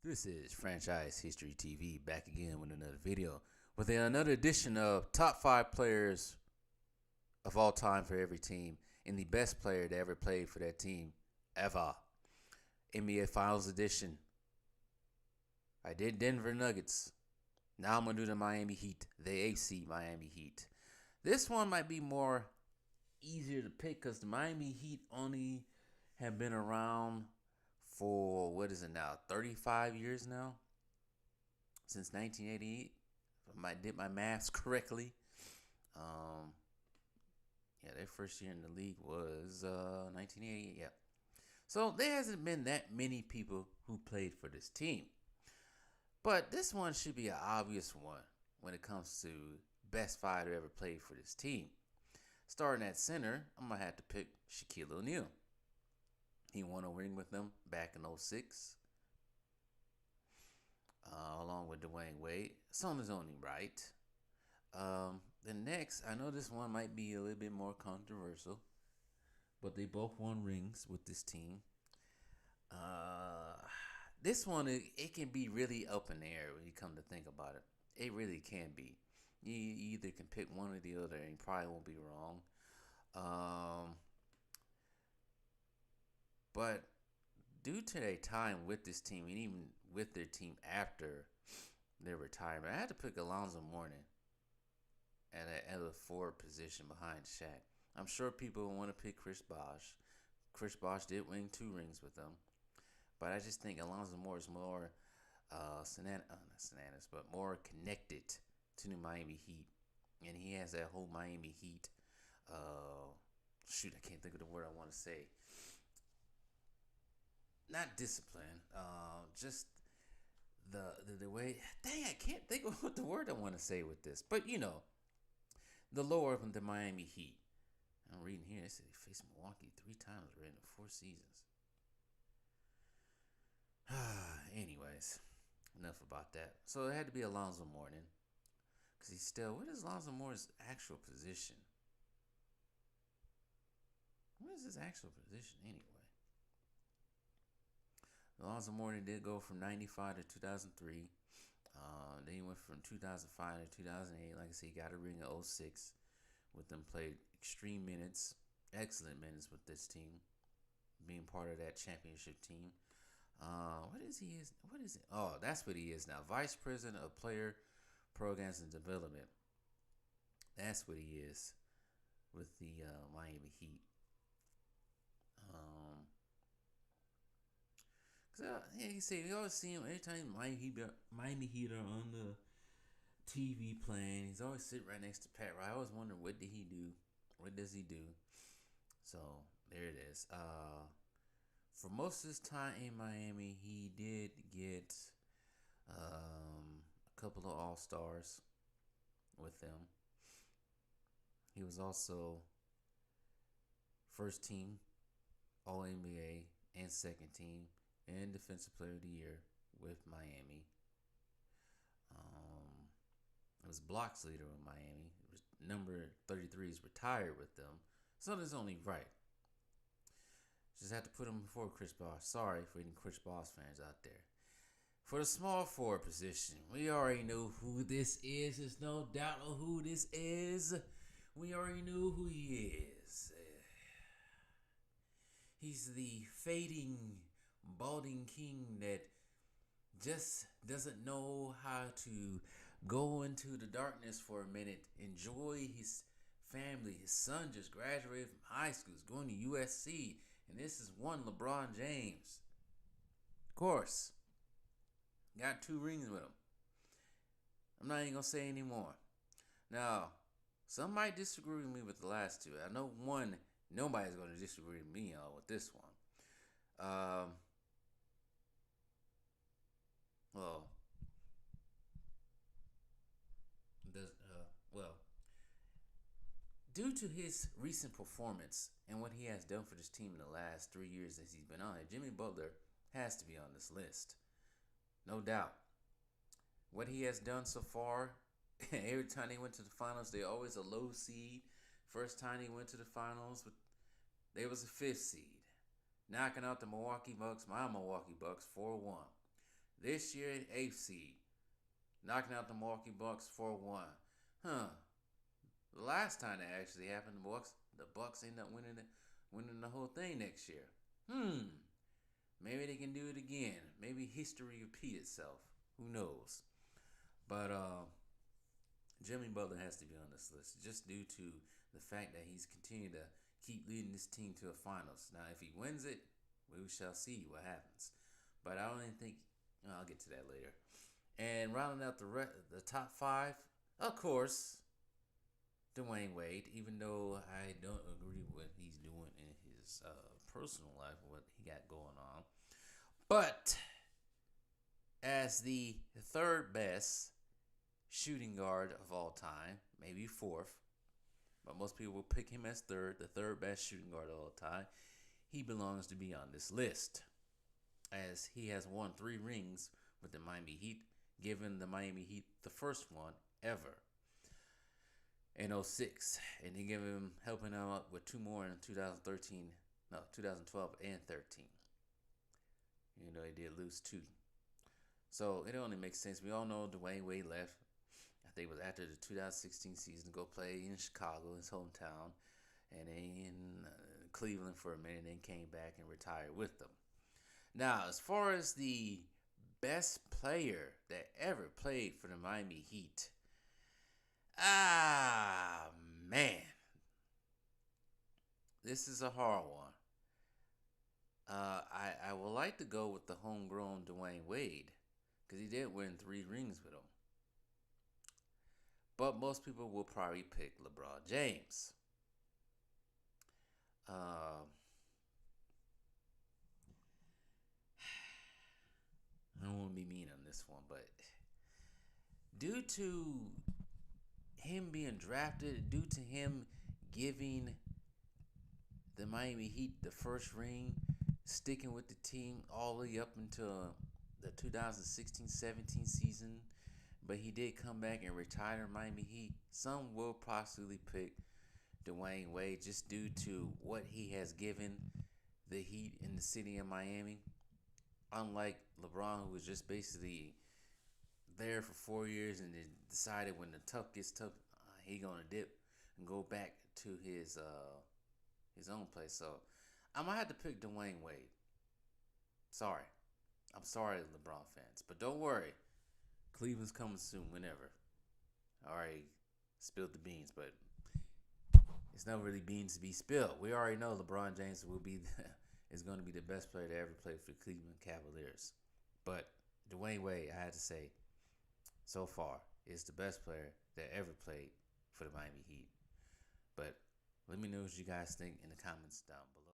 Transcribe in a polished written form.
This is Franchise History TV back again with another video with another edition of top 5 players of all time for every team and the best player that ever played for that team ever. NBA Finals edition. I did Denver Nuggets. Now I'm going to do the Miami Heat, the AC Miami Heat. This one might be more easier to pick because the Miami Heat only have been around for, what is it now, 35 years now? Since 1988, if I did my maths correctly. Their first year in the league was 1988. Yeah, so there hasn't been that many people who played for this team, but this one should be an obvious one when it comes to best five to ever played for this team. Starting at center, I'm gonna have to pick Shaquille O'Neal. He won a ring with them back in 06. Along with Dwayne Wade. It's on his own right. The next, I know this one might be a little bit more controversial, but they both won rings with this team. This one, it can be really up in the air when you come to think about it. It really can be. You either can pick one or the other, and you probably won't be wrong. But due to their time with this team, and even with their team after their retirement, I had to pick Alonzo Mourning at a forward position behind Shaq. I'm sure people want to pick Chris Bosh. Chris Bosh did win 2 rings with them, but I just think Alonzo Moore is more not synonymous, but more connected to the Miami Heat, and he has that whole Miami Heat. I can't think of the word I want to say. Not discipline. Just the way. Dang, I can't think of what the word I want to say with this, but the lore of the Miami Heat. I'm reading here. They said he faced Milwaukee 3 times already in 4 seasons. Anyways, enough about that. So it had to be Alonzo Mourning. Because he's still. What is Alonzo Moore's actual position? What is his actual position anyway? Alonzo Mourning did go from 95 to 2003. Then he went from 2005 to 2008. Like I said, he got a ring in 06 with them. Played extreme minutes, excellent minutes with this team, being part of that championship team. What is he? What is it? Oh, that's what he is now. Vice President of Player Programs and Development. That's what he is with the Miami Heat. You see, you always see him every time Miami Heat are on the TV playing. He's always sitting right next to Pat Riley. I always wonder, what did he do? What does he do? So there it is. For most of his time in Miami, he did get a couple of All-Stars with them. He was also first team All-NBA and second team and Defensive Player of the Year with Miami. It was blocks leader with Miami. Number 33 is retired with them. So that's only right. Just had to put him before Chris Bosh. Sorry for any Chris Bosh fans out there. For the small forward position, we already know who this is. There's no doubt on who this is. We already know who he is. He's the fading, balding king that just doesn't know how to go into the darkness for a minute, enjoy his family. His son just graduated from high school, he's going to USC, and this is one LeBron James. Of course, got 2 rings with him. I'm not even gonna say any more. Now, some might disagree with me with the last 2. I know one, nobody's gonna disagree with me on with this one. Due to his recent performance and what he has done for this team in the last 3 years that he's been on it, Jimmy Butler has to be on this list. No doubt. What he has done so far, every time they went to the finals, they always a low seed. First time he went to the finals, they was a 5th seed, knocking out the Milwaukee Bucks, my Milwaukee Bucks, 4-1. This year, 8th seed, knocking out the Milwaukee Bucks 4-1. Huh. The last time that actually happened, the Bucks end up winning the whole thing next year. Maybe they can do it again. Maybe history repeat itself. Who knows? But Jimmy Butler has to be on this list just due to the fact that he's continued to keep leading this team to a finals. Now, if he wins it, we shall see what happens. But I don't even think I'll get to that later. And rounding out the top five, of course, Dwayne Wade. Even though I don't agree with what he's doing in his personal life, what he got going on, but as the third best shooting guard of all time, maybe fourth, but most people will pick him as the third best shooting guard of all time. He belongs to be on this list, as he has won 3 rings with the Miami Heat, giving the Miami Heat the first one ever in 06, and he helping him out with 2 more in 2012 and 13. You know, he did lose 2. So it only makes sense. We all know Dwayne Wade left. I think it was after the 2016 season, go play in Chicago, his hometown, and in Cleveland for a minute, and then came back and retired with them. Now, as far as the best player that ever played for the Miami Heat, man, this is a hard one. I would like to go with the homegrown Dwayne Wade, because he did win 3 rings with him. But most people will probably pick LeBron James. I don't want to be mean on this one, but due to him being drafted, due to him giving the Miami Heat the first ring, sticking with the team all the way up until the 2016-17 season, but he did come back and retire Miami Heat. Some will possibly pick Dwayne Wade just due to what he has given the Heat in the city of Miami. Unlike LeBron, who was just basically there for 4 years and then decided when the tough gets tough, he gonna dip and go back to his own place. So I'm gonna have to pick Dwayne Wade. Sorry. I'm sorry, LeBron fans. But don't worry. Cleveland's coming soon, whenever. I already spilled the beans, but it's not really beans to be spilled. We already know LeBron James is going to be the best player to ever play for the Cleveland Cavaliers. But Dwayne Wade, I had to say, so far, is the best player that ever played for the Miami Heat. But let me know what you guys think in the comments down below.